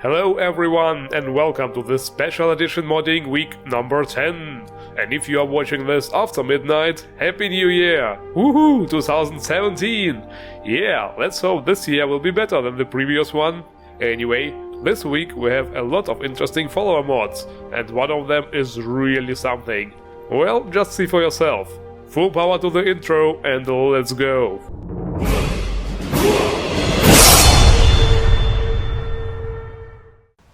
Hello everyone and welcome to this special edition modding week number 10. And if you are watching this after midnight, Happy New Year! Woohoo! 2017! Yeah, let's hope this year will be better than the previous one. Anyway, this week we have a lot of interesting follower mods, and one of them is really something. Well, just see for yourself. Full power to the intro and let's go!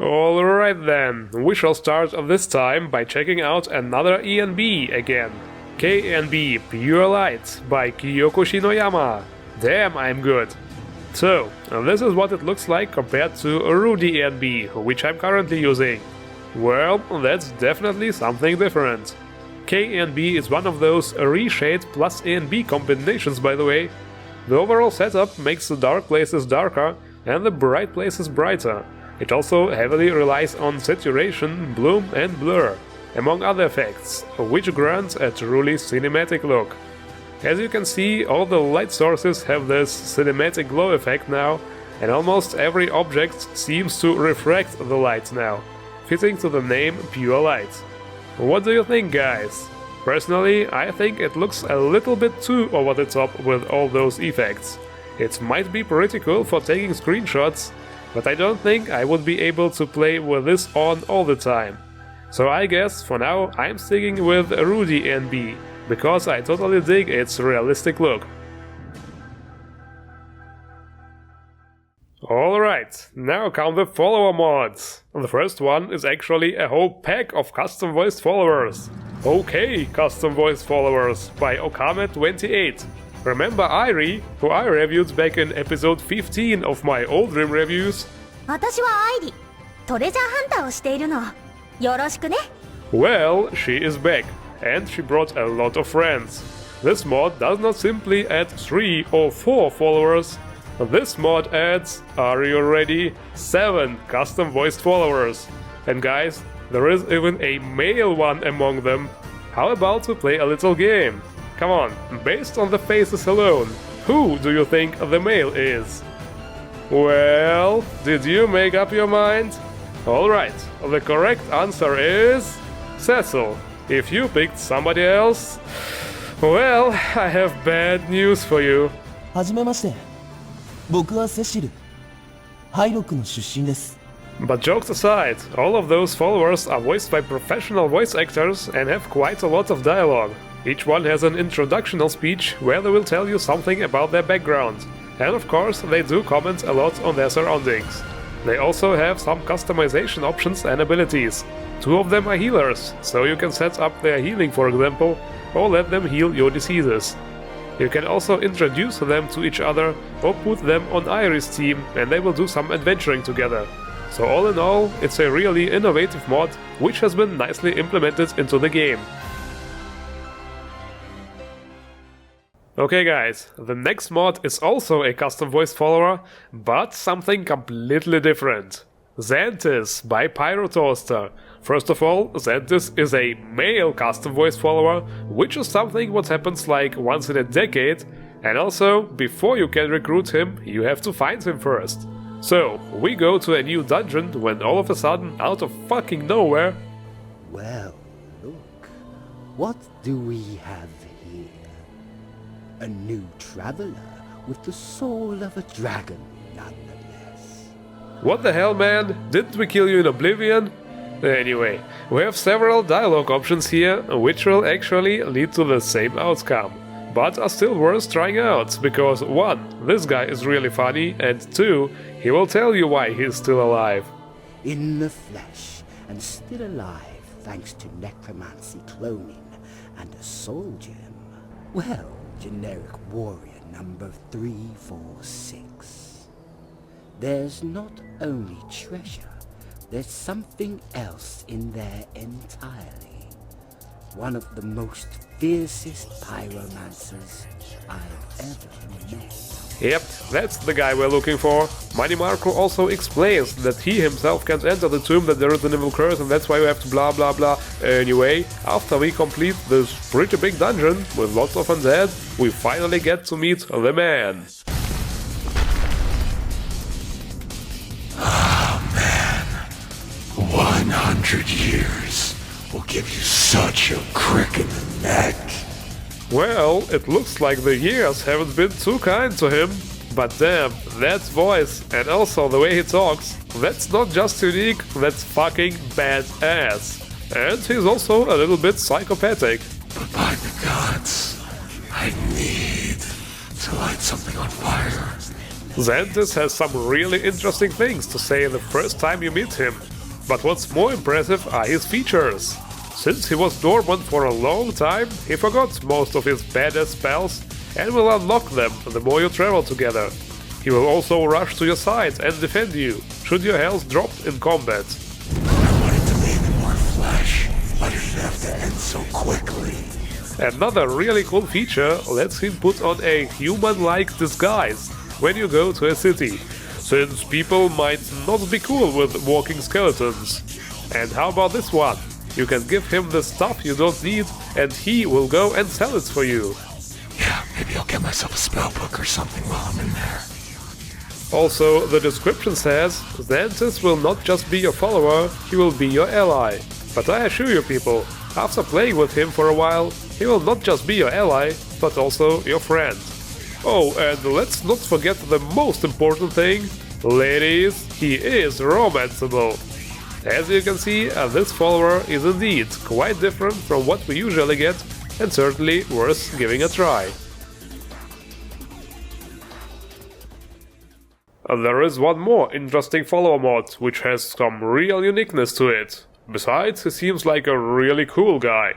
Alright then, we shall start this time by checking out another ENB again. KNB Pure Light by Kyoko Shinoyama. Damn, I'm good. So, this is what it looks like compared to Rudy ENB, which I'm currently using. Well, that's definitely something different. KNB is one of those reshade plus ENB combinations, by the way. The overall setup makes the dark places darker and the bright places brighter. It also heavily relies on saturation, bloom and blur, among other effects, which grants a truly cinematic look. As you can see, all the light sources have this cinematic glow effect now, and almost every object seems to refract the light now, fitting to the name Pure Light. What do you think, guys? Personally, I think it looks a little bit too over the top with all those effects. It might be pretty cool for taking screenshots, but I don't think I would be able to play with this on all the time. So I guess for now I'm sticking with Rudy NB, because I totally dig its realistic look. Alright, now come the follower mods. The first one is actually a whole pack of custom voiced followers. Okay, custom voiced followers by Okame28. Remember Airi, who I reviewed back in episode 15 of my old Dream reviews? 私はアイリ、トレジャーハンターをしているの。よろしくね。 Well, she is back, and she brought a lot of friends. This mod does not simply add 3 or 4 followers. This mod adds, are you ready, 7 custom voiced followers. And guys, there is even a male one among them. How about to play a little game? Come on, based on the faces alone, who do you think the male is? Well, did you make up your mind? Alright, the correct answer is... Cecil. If you picked somebody else... Well, I have bad news for you. はじめまして。僕はセシル。ハイロックの出身です。 But jokes aside, all of those followers are voiced by professional voice actors and have quite a lot of dialogue. Each one has an introductional speech where they will tell you something about their background. And of course, they do comment a lot on their surroundings. They also have some customization options and abilities. 2 of them are healers, so you can set up their healing, for example, or let them heal your diseases. You can also introduce them to each other or put them on Airi's team and they will do some adventuring together. So all in all, it's a really innovative mod which has been nicely implemented into the game. Okay guys, the next mod is also a custom voice follower, but something completely different. Zentis by Pyrotoaster. First of all, Zentis is a male custom voice follower, which is something what happens like once in a decade, and also, before you can recruit him, you have to find him first. So, we go to a new dungeon when all of a sudden, out of fucking nowhere... Well, look, what do we have here? A new traveler with the soul of a dragon, nonetheless. What the hell, man? Didn't we kill you in Oblivion? Anyway, we have several dialogue options here, which will actually lead to the same outcome, but are still worth trying out, because 1. This guy is really funny, and 2. He will tell you why he's still alive. In the flesh, and still alive thanks to necromancy cloning and a soul gem. Well, generic warrior number 346. There's not only treasure, there's something else in there entirely. One of the most fiercest pyromancers I've ever met. Yep, that's the guy we're looking for. Money Marco also explains that he himself can't enter the tomb, that there is an evil curse and that's why we have to blah blah blah. Anyway, after we complete this pretty big dungeon with lots of undead, we finally get to meet the man. Oh man, 100 years will give you such a crick in the neck. Well, it looks like the years haven't been too kind to him. But damn, that voice and also the way he talks, that's not just unique, that's fucking badass. And he's also a little bit psychopathic. But by the gods, I need to light something on fire. Zentis has some really interesting things to say the first time you meet him. But what's more impressive are his features. Since he was dormant for a long time, he forgot most of his badass spells and will unlock them the more you travel together. He will also rush to your side and defend you, should your health drop in combat. I wanted to leave in more flesh, but it didn't have to end so quickly. Another really cool feature lets him put on a human-like disguise when you go to a city, since people might not be cool with walking skeletons. And how about this one? You can give him the stuff you don't need and he will go and sell it for you. Yeah, maybe I'll get myself a spellbook or something while I'm in there. Also, the description says, Xanthys will not just be your follower, he will be your ally. But I assure you people, after playing with him for a while, he will not just be your ally, but also your friend. Oh, and let's not forget the most important thing, ladies, he is romanceable. As you can see, this follower is indeed quite different from what we usually get, and certainly worth giving a try. There is one more interesting follower mod, which has some real uniqueness to it. Besides, he seems like a really cool guy.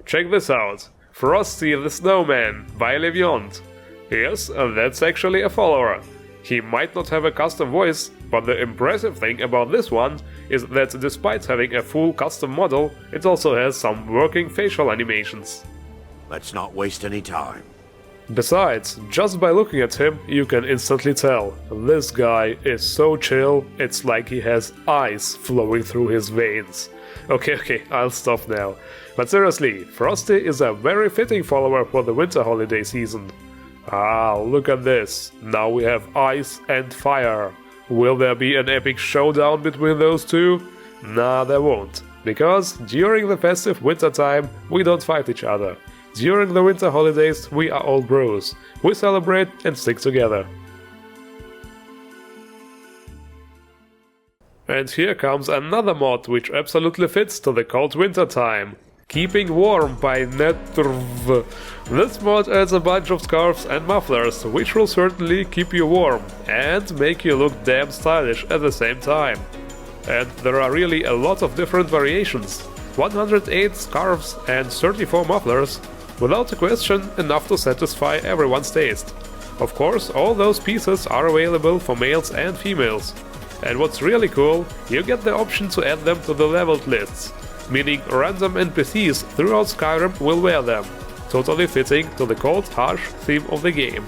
Check this out. Frosty the Snowman by Leviant. Yes, that's actually a follower. He might not have a custom voice, but the impressive thing about this one is that despite having a full custom model, it also has some working facial animations. Let's not waste any time. Besides, just by looking at him, you can instantly tell, this guy is so chill, it's like he has ice flowing through his veins. Okay, I'll stop now. But seriously, Frosty is a very fitting follower for the winter holiday season. Ah, look at this. Now we have ice and fire. Will there be an epic showdown between those two? Nah, there won't. Because during the festive winter time, we don't fight each other. During the winter holidays, we are all bros. We celebrate and stick together. And here comes another mod which absolutely fits to the cold winter time. Keeping Warm by Netrv. This mod adds a bunch of scarves and mufflers, which will certainly keep you warm and make you look damn stylish at the same time. And there are really a lot of different variations. 108 scarves and 34 mufflers. Without a question, enough to satisfy everyone's taste. Of course, all those pieces are available for males and females. And what's really cool, you get the option to add them to the leveled lists, meaning random NPCs throughout Skyrim will wear them, totally fitting to the cold, harsh theme of the game.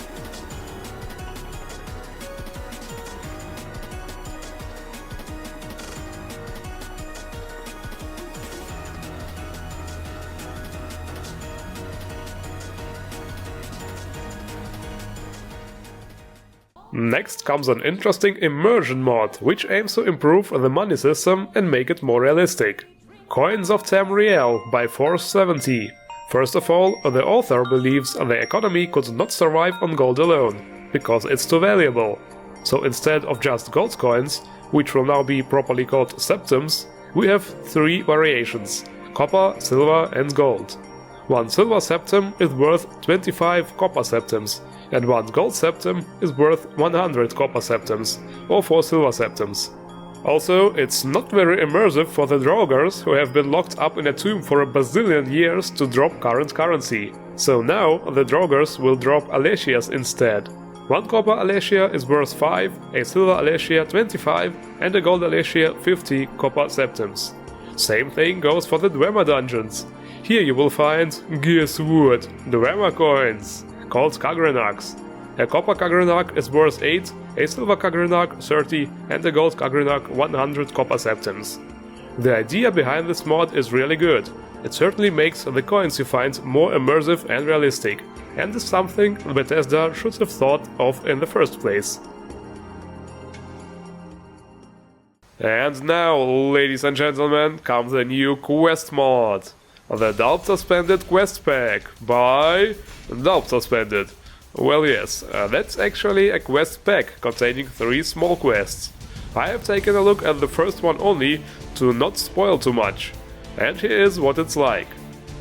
Next comes an interesting immersion mod, which aims to improve the money system and make it more realistic. Coins of Tamriel by Force70. First of all, the author believes the economy could not survive on gold alone, because it's too valuable. So instead of just gold coins, which will now be properly called septims, we have three variations: copper, silver and gold. One silver septim is worth 25 copper septims, and one gold septim is worth 100 copper septims, or 4 silver septims. Also, it's not very immersive for the Draugrs, who have been locked up in a tomb for a bazillion years to drop current currency. So now the Draugrs will drop Alessias instead. One copper Alessia is worth 5, a silver Alessia 25, and a gold Alessia 50 copper septims. Same thing goes for the Dwemer dungeons. Here you will find, guess what, Dwemer coins, called Kagrenaks. A copper Kagrenak is worth 8, a silver Kagrenak 30, and a gold Kagrenak 100 copper septims. The idea behind this mod is really good. It certainly makes the coins you find more immersive and realistic, and is something Bethesda should have thought of in the first place. And now, ladies and gentlemen, comes a new quest mod. The DoubtSuspended quest pack by DoubtSuspended. Well, yes, that's actually a quest pack containing 3 small quests. I have taken a look at the first one only to not spoil too much. And here is what it's like.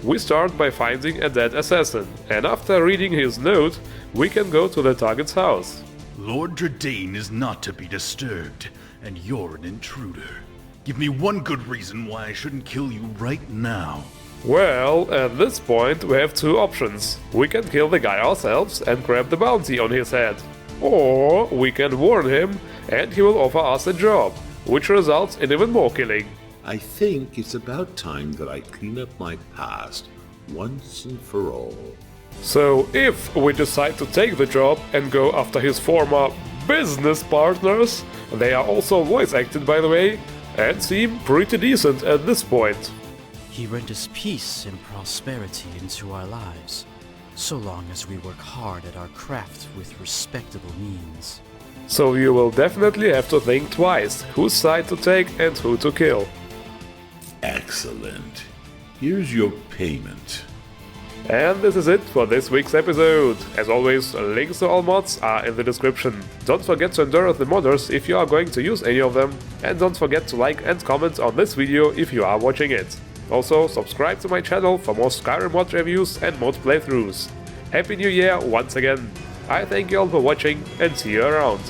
We start by finding a dead assassin, and after reading his note, we can go to the target's house. Lord Dradane is not to be disturbed, and you're an intruder. Give me one good reason why I shouldn't kill you right now. Well, at this point we have 2 options. We can kill the guy ourselves and grab the bounty on his head. Or we can warn him and he will offer us a job, which results in even more killing. I think it's about time that I clean up my past once and for all. So if we decide to take the job and go after his former business partners, they are also voice acted by the way, and seem pretty decent at this point. He renders peace and prosperity into our lives, so long as we work hard at our craft with respectable means. So you will definitely have to think twice whose side to take and who to kill. Excellent. Here's your payment. And this is it for this week's episode. As always, links to all mods are in the description. Don't forget to endure the modders if you are going to use any of them, and don't forget to like and comment on this video if you are watching it. Also, subscribe to my channel for more Skyrim mod reviews and mod playthroughs. Happy New Year once again! I thank you all for watching and see you around!